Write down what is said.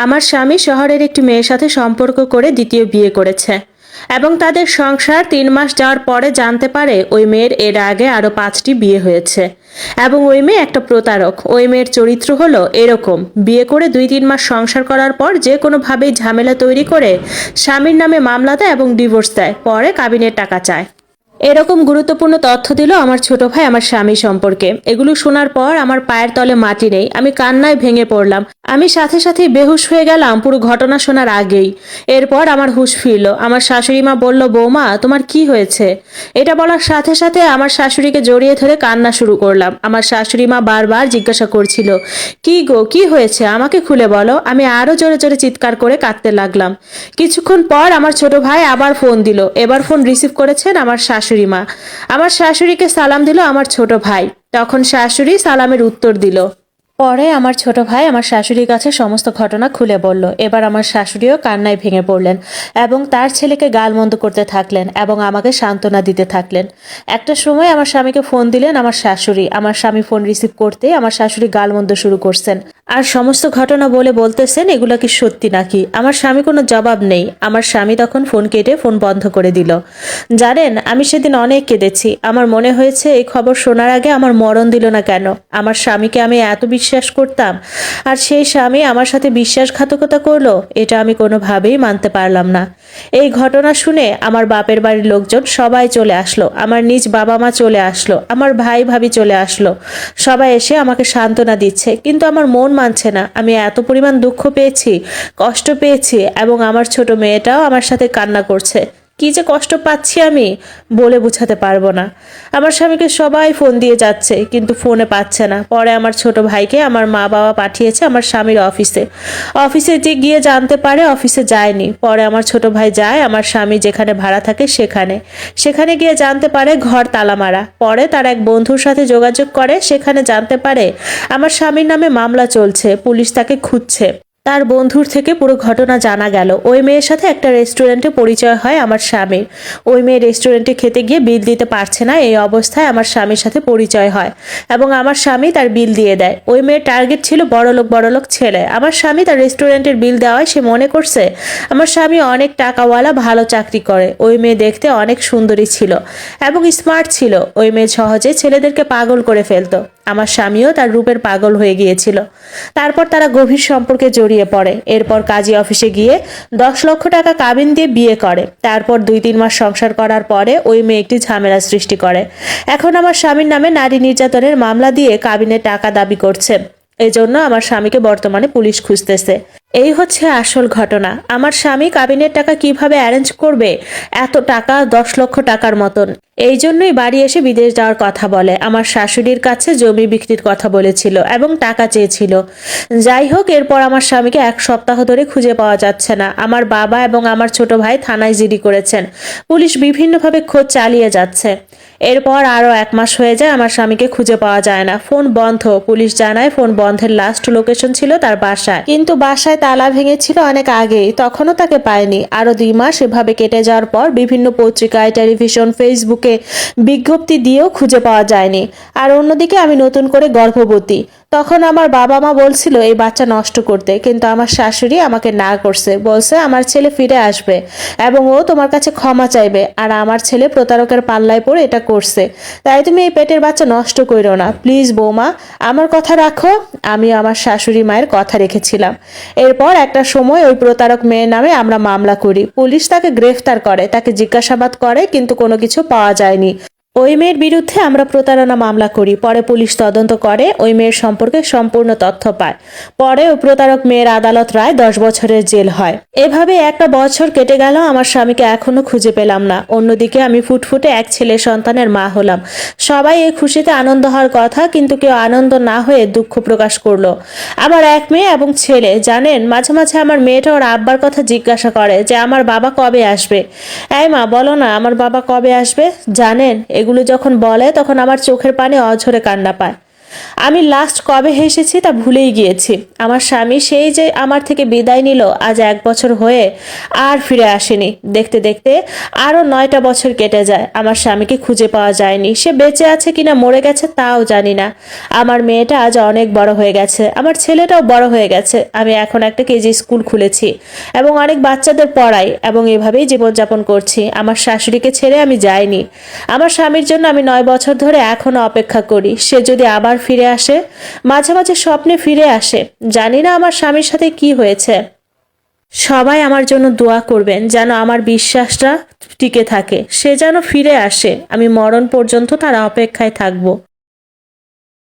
আমার স্বামী শহরের একটি মেয়ের সাথে সম্পর্ক করে দ্বিতীয় বিয়ে করেছে এবং তাদের সংসার 3 মাস যাওয়ার পরে জানতে পারে ওই মেয়ের এর আগে আরো 5টি বিয়ে হয়েছে এবং ওই মেয়ে একটা প্রতারক। ওই মেয়ের চরিত্র হলো এরকম, বিয়ে করে 2-3 মাস সংসার করার পর যে কোনোভাবেই ঝামেলা তৈরি করে স্বামীর নামে মামলা দেয় এবং ডিভোর্স দেয়, পরে কাবিনের টাকা চায়। এরকম গুরুত্বপূর্ণ তথ্য দিল আমার ছোট ভাই আমার স্বামী সম্পর্কে। এগুলো শোনার পর আমার পায়ের তলে মাটি নেই, আমি কান্নায় ভেঙে পড়লাম। আমি সাথে সাথেই বেহুশ হয়ে গেলাম পুরো ঘটনা শোনার আগেই। এরপর আমার হুঁশ ফিরল। আমার শাশুড়ি মা বলল, বৌমা তোমার কি হয়েছে? এটা বলার সাথে সাথে আমার শাশুড়িকে জড়িয়ে ধরে কান্না শুরু করলাম। আমার শাশুড়ি মা বারবার জিজ্ঞাসা করছিল, কি গো কি হয়েছে, আমাকে খুলে বলো। আমি আরো জোরে জোরে চিৎকার করে কাঁদতে লাগলাম। কিছুক্ষণ পর আমার ছোট ভাই আবার ফোন দিল। এবার ফোন রিসিভ করেছেন আমার শাশুড়ি মা। আমার শাশুড়িকে সালাম দিল আমার ছোট ভাই। তখন শাশুড়ি সালামের উত্তর দিল। পরে আমার ছোট ভাই আমার শাশুড়ির কাছে সমস্ত ঘটনা খুলে বলল। এবার আমার শাশুড়িও কান্নায় ভেঙে পড়লেন এবং তার ছেলেকে গালমন্দ করতে থাকলেন এবং আমাকে সান্ত্বনা দিতে থাকলেন। একটা সময় আমার স্বামীকে ফোন দিলেন আমার শাশুড়ি। আমার স্বামী ফোন রিসিভ করতে আমার শাশুড়ি গালমন্দ শুরু করছেন আর সমস্ত ঘটনা বলতেছেন এগুলো কি সত্যি নাকি। আমার স্বামী কোনো জবাব নেই। আমার স্বামী তখন ফোন কেটে ফোন বন্ধ করে দিল। জানেন, আমি সেদিন অনেক কেঁদেছি। আমার মনে হয়েছে এই খবর শোনার আগে আমার মরণ দিল না কেন। আমার স্বামীকে আমি এত বিশ্বাস করতাম আর সেই স্বামী আমার সাথে বিশ্বাসঘাতকতা করলো, এটা আমি কোনোভাবেই মানতে পারলাম না। এই ঘটনা শুনে আমার বাপের বাড়ির লোকজন সবাই চলে আসলো, আমার নিজ বাবা মা চলে আসলো, আমার ভাই ভাবি চলে আসলো। সবাই এসে আমাকে সান্ত্বনা দিচ্ছে, কিন্তু আমার মন মানছে না। আমি এত পরিমাণ দুঃখ পেয়েছি, কষ্ট পেয়েছি এবং আমার ছোট মেয়েটাও আমার সাথে কান্না করছে। কি যে কষ্ট পাচ্ছি আমি বলে বোঝাতে পারবো না। আমার স্বামীকে সবাই ফোন দিয়ে যাচ্ছে কিন্তু ফোনে পাচ্ছে না। পরে আমার ছোট ভাইকে আমার মা বাবা পাঠিয়েছে আমার স্বামীর অফিসে। অফিসে যে গিয়ে জানতে পারে অফিসে যায়নি। পরে আমার ছোট ভাই যায় আমার স্বামী যেখানে ভাড়া থাকে সেখানে গিয়ে জানতে পারে ঘর তালা মারা। পরে তার এক বন্ধুর সাথে যোগাযোগ করে, সেখানে জানতে পারে আমার স্বামীর নামে মামলা চলছে, পুলিশ তাকে খুঁজছে। তার বন্ধুর থেকে পুরো ঘটনা জানা গেল। ওই মেয়ের সাথে একটা রেস্টুরেন্টে পরিচয় হয় আমার স্বামীর। ওই মেয়ে রেস্টুরেন্টে খেতে গিয়ে বিল দিতে পারছে না, এই অবস্থায় আমার স্বামীর সাথে পরিচয় হয় এবং আমার স্বামী তার বিল দিয়ে দেয়। ওই মেয়ের টার্গেট ছিল বড়লোক ছেলে। আমার স্বামী তার রেস্টুরেন্টের বিল দেওয়ায় সে মনে করছে আমার স্বামী অনেক টাকাওয়ালা, ভালো চাকরি করে। ওই মেয়ে দেখতে অনেক সুন্দরী ছিল এবং স্মার্ট ছিল। ওই মেয়ে সহজে ছেলেদেরকে পাগল করে ফেলতো। আমার স্বামীও তার রূপের পাগল হয়ে গিয়েছিল। তারপর তারা গভীর সম্পর্কে জড়িয়ে পড়ে। এরপর কাজী অফিসে গিয়ে 10 লক্ষ টাকা কাবিন দিয়ে বিয়ে করে। তারপর 2-3 মাস সংসার করার পরে ওই মেয়ে একটি ঝামেলা সৃষ্টি করে। এখন আমার স্বামীর নামে নারী নির্যাতনের মামলা দিয়ে কাবিনের টাকা দাবি করছে। এজন্য আমার স্বামীকে বর্তমানে পুলিশ খুঁজতেছে। এই হচ্ছে আসল ঘটনা। আমার স্বামী কাবিনের টাকা কিভাবে অ্যারেঞ্জ করবে এত টাকা, 10 লক্ষ টাকার মতন? এই জন্যই বাড়ি এসে বিদেশ যাওয়ার কথা বলে। আমার শাশুড়ির কাছে জমি বিক্রির কথা বলেছিল এবং টাকা চেয়েছিল। যাই হোক, এরপর আমার স্বামীকে 1 সপ্তাহ ধরে খুঁজে পাওয়া যাচ্ছে না। আমার বাবা এবং আমার ছোট ভাই থানায় জিডি করেছেন। পুলিশ বিভিন্নভাবে খোঁজ চালিয়ে যাচ্ছে। এরপর আরো 1 মাস হয়ে যায়, আমার স্বামীকে খুঁজে পাওয়া যায় না। ফোন বন্ধ। পুলিশ জানায় ফোন বন্ধের লাস্ট লোকেশন ছিল তার বাসায়, কিন্তু বাসায় তালা ভেঙেছিল অনেক আগেই, তখনও তাকে পায়নি। আরো 2 মাস এভাবে কেটে যাওয়ার পর বিভিন্ন পত্রিকায়, টেলিভিশন, ফেসবুকে বিজ্ঞপ্তি দিয়েও খুঁজে পাওয়া যায়নি। আর অন্যদিকে আমি নতুন করে গর্ভবতী। তখন আমার বাবা মা বলছিল এই বাচ্চা নষ্ট করতে, কিন্তু আমার শাশুড়ি আমাকে না করছে, বলছে আমার ছেলে ফিরে আসবে এবং ও তোমার কাছে ক্ষমা চাইবে আর আমার ছেলে প্রতারকের পাল্লায় পড়ে এটা করছে, তাই তুমি এই পেটের বাচ্চা নষ্ট করো না, প্লিজ বৌমা আমার কথা রাখো। আমি আমার শাশুড়ি মায়ের কথা রেখেছিলাম। এরপর একটা সময় ওই প্রতারক মেয়ের নামে আমরা মামলা করি। পুলিশ তাকে গ্রেফতার করে, তাকে জিজ্ঞাসাবাদ করে, কিন্তু কোনো কিছু পাওয়া যায়নি। ওই মেয়ের বিরুদ্ধে আমরা প্রতারণা মামলা করি। পরে পুলিশ তদন্ত করে, ওই মেয়ের সম্পর্কে সম্পূর্ণ তথ্য পায়। পরে ওই প্রতারক মেয়ের আদালত রায় 10 বছরের জেল হয়। এভাবে একটা বছর কেটে গেল, আমার স্বামীকে এখনো খুঁজে পেলাম না। অন্যদিকে আমি ফুটফুটে এক ছেলে সন্তানের মা হলাম। সবাই এই খুশিতে আনন্দ হওয়ার কথা, কিন্তু কেউ আনন্দ না হয়ে দুঃখ প্রকাশ করলো। আমার 1 মেয়ে এবং ছেলে। জানেন, মাঝে মাঝে আমার মেয়েটা ওর আব্বার কথা জিজ্ঞাসা করে যে আমার বাবা কবে আসবে। এই মা বলো না আমার বাবা কবে আসবে। জানেন, এগুলো যখন বলে তখন আমার চোখের পানি অঝরে কান্না পায়। আমি লাস্ট কবে হেসেছি তা ভুলেই গিয়েছি। আমার স্বামী সেই যে আমার থেকে বিদায় নিল আজ 1 বছর হয়ে আর ফিরে আসেনি। দেখতে দেখতে আরও 9টা বছর কেটে যায়। আমার স্বামীকে খুঁজে পাওয়া যায়নি। সে বেঁচে আছে কিনা মরে গেছে তাও জানি না। আমার মেয়েটা আজ অনেক বড় হয়ে গেছে, আমার ছেলেটাও বড় হয়ে গেছে। আমি এখন একটা কেজি স্কুল খুলেছি এবং অনেক বাচ্চাদের পড়াই এবং এভাবেই জীবনযাপন করছি। আমার শাশুড়িকে ছেড়ে আমি যাইনি। আমার স্বামীর জন্য আমি 9 বছর ধরে এখনো অপেক্ষা করি। সে যদি আবার ফিরে আসে, মাঝে মাঝে স্বপ্নে ফিরে আসে। জানি না আমার স্বামীর সাথে কি হয়েছে। সবাই আমার জন্য দোয়া করবেন যেন আমার বিশ্বাসটা টিকে থাকে, সে যেন ফিরে আসে। আমি মরণ পর্যন্ত তার অপেক্ষায় থাকবো।